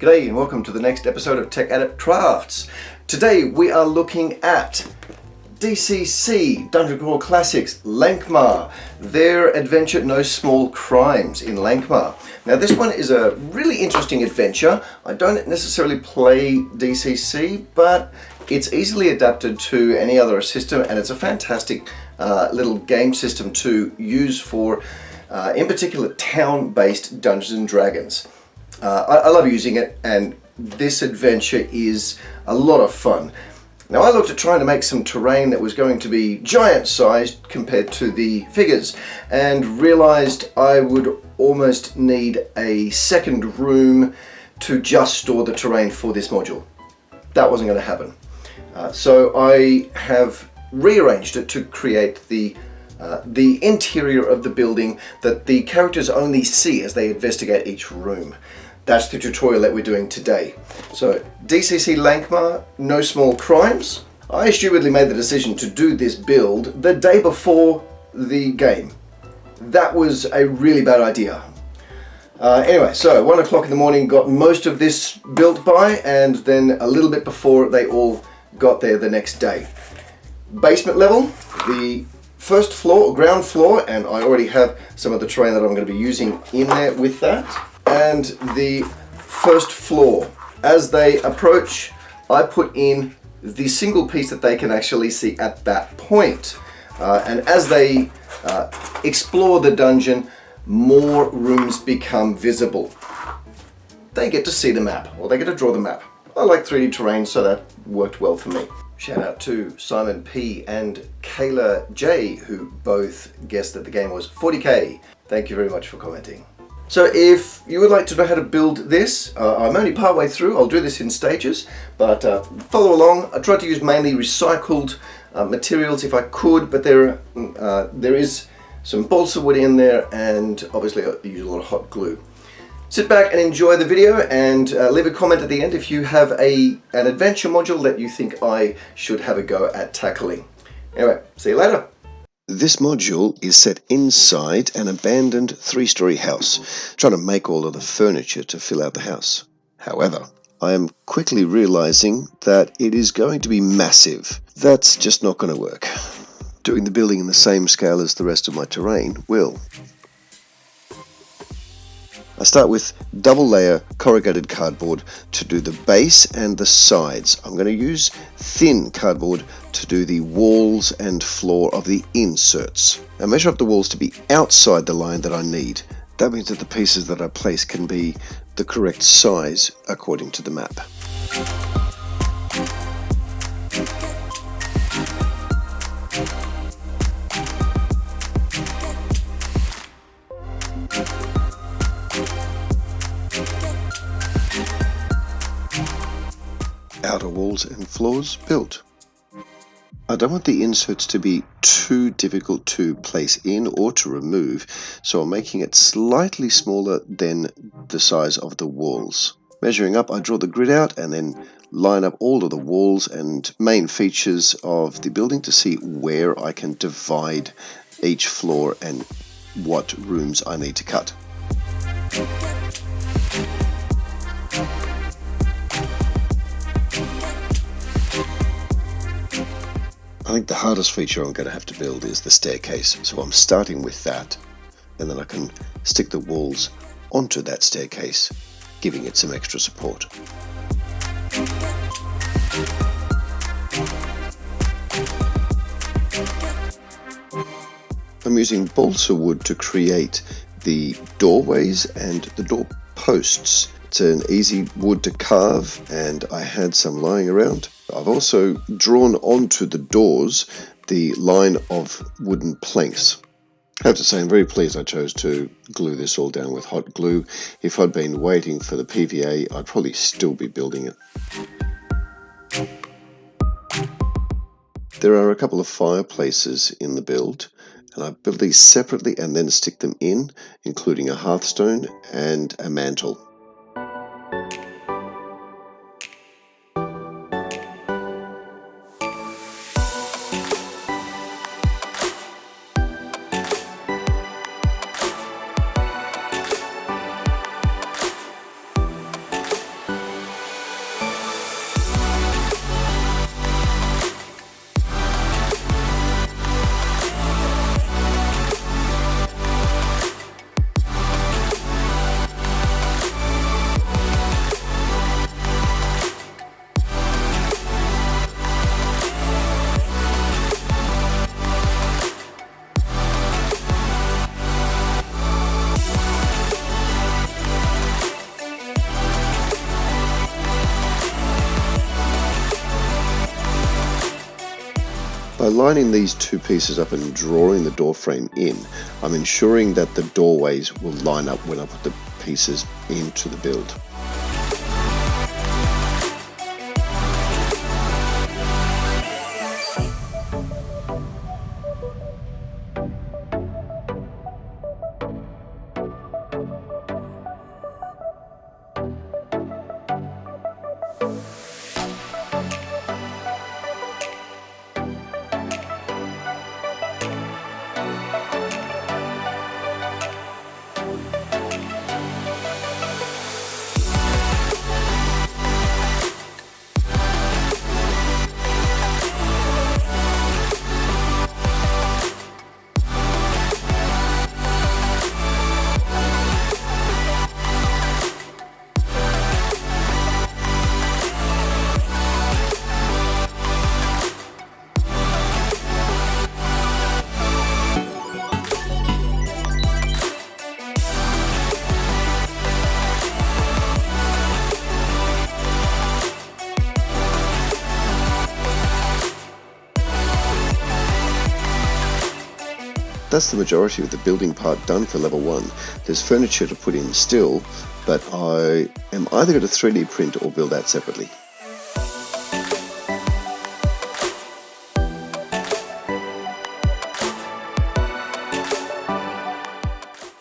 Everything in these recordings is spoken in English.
G'day and welcome to the next episode of Tech Adept Crafts. Today we are looking at DCC Dungeon Crawl Classics Lankhmar, their adventure No Small Crimes in Lankhmar. Now this one is a really interesting adventure. I don't necessarily play DCC, but it's easily adapted to any other system, and it's a fantastic little game system to use for, in particular, town-based Dungeons and Dragons. I love using it, and this adventure is a lot of fun. Now I looked at trying to make some terrain that was going to be giant sized compared to the figures, and realized I would almost need a second room to just store the terrain for this module. That wasn't going to happen. So I have rearranged it to create the interior of the building that the characters only see as they investigate each room. That's the tutorial that we're doing today. So DCC Lankhmar, No Small Crimes. I stupidly made the decision to do this build the day before the game. That was a really bad idea. Anyway, so 1 o'clock in the morning, got most of this built by, and then a little bit before they all got there the next day. Basement level, the first floor, ground floor, and I already have some of the terrain that I'm going to be using in there with that. And the first floor. As they approach, I put in the single piece that they can actually see at that point. And as they explore the dungeon, more rooms become visible. They get to see the map, or they get to draw the map. I like 3D terrain, so that worked well for me. Shout out to Simon P and Kayla J, who both guessed that the game was 40k. Thank you very much for commenting. So if you would like to know how to build this, I'm only part way through. I'll do this in stages, but follow along. I tried to use mainly recycled materials if I could, but there is some balsa wood in there, and obviously I use a lot of hot glue. Sit back and enjoy the video, and leave a comment at the end if you have an adventure module that you think I should have a go at tackling. Anyway, see you later. This module is set inside an abandoned 3-story house, trying to make all of the furniture to fill out the house. However, I am quickly realizing that it is going to be massive. That's just not going to work. Doing the building in the same scale as the rest of my terrain will. I start with double layer corrugated cardboard to do the base and the sides. I'm going to use thin cardboard to do the walls and floor of the inserts. I measure up the walls to be outside the line that I need. That means that the pieces that I place can be the correct size according to the map. Outer walls and floors built. I don't want the inserts to be too difficult to place in or to remove, so I'm making it slightly smaller than the size of the walls. Measuring up, I draw the grid out and then line up all of the walls and main features of the building to see where I can divide each floor and what rooms I need to cut. I think the hardest feature I'm going to have to build is the staircase, so I'm starting with that, and then I can stick the walls onto that staircase, giving it some extra support. I'm using balsa wood to create the doorways and the door posts. It's an easy wood to carve, and I had some lying around. I've also drawn onto the doors the line of wooden planks. I have to say I'm very pleased I chose to glue this all down with hot glue. If I'd been waiting for the PVA, I'd probably still be building it. There are a couple of fireplaces in the build, and I build these separately and then stick them in, including a hearthstone and a mantle. lining these two pieces up and drawing the door frame in, I'm ensuring that the doorways will line up when I put the pieces into the build. That's the majority of the building part done for level 1. There's furniture to put in still, but I am either going to 3D print or build that separately.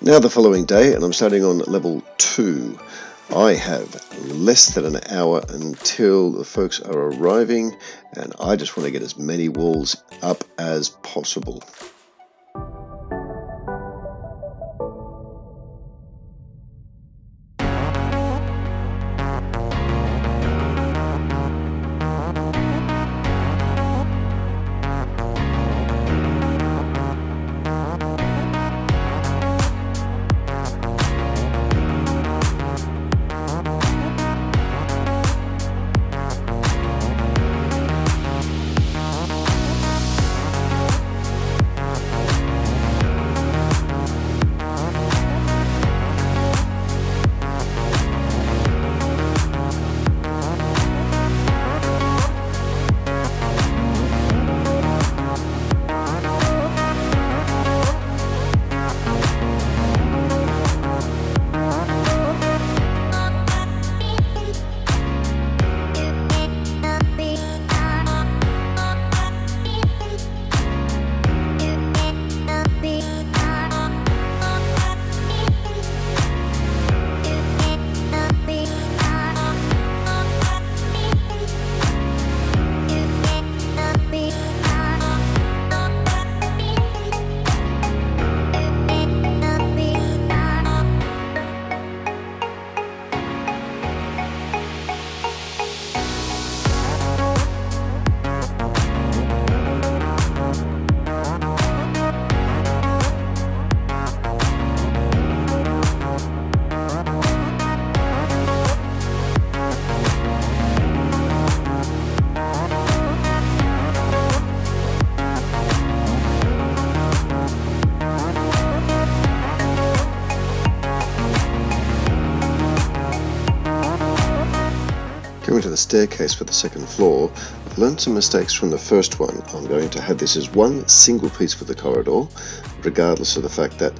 Now the following day, and I'm starting on level 2. I have less than an hour until the folks are arriving, and I just want to get as many walls up as possible. Coming to the staircase for the second floor, I've learned some mistakes from the first one. I'm going to have this as one single piece for the corridor, regardless of the fact that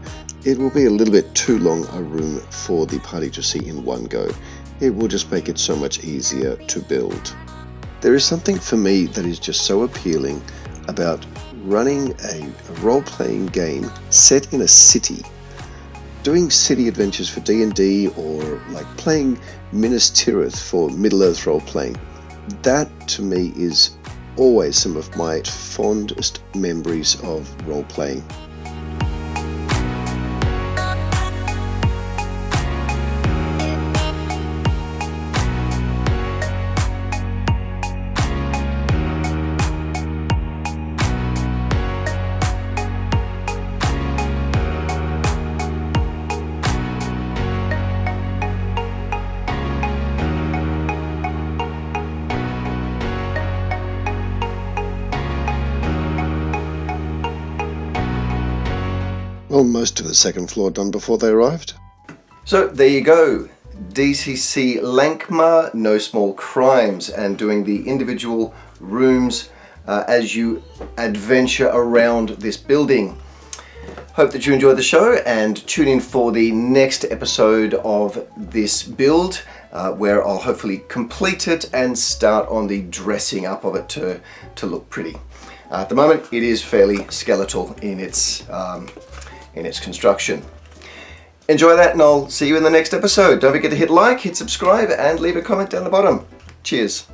it will be a little bit too long a room for the party to see in one go. It will just make it so much easier to build. There is something for me that is just so appealing about running a role-playing game set in a city. Doing city adventures for D&D or like playing Minas Tirith for Middle-earth role-playing, that to me is always some of my fondest memories of role-playing. Well, most of the second floor done before they arrived. So there you go, DCC Lankhmar, no small crimes, and doing the individual rooms as you adventure around this building. Hope that you enjoyed the show, and tune in for the next episode of this build where I'll hopefully complete it and start on the dressing up of it to look pretty. At the moment it is fairly skeletal in its construction. Enjoy that, and I'll see you in the next episode. Don't forget to hit like, hit subscribe, and leave a comment down the bottom. Cheers.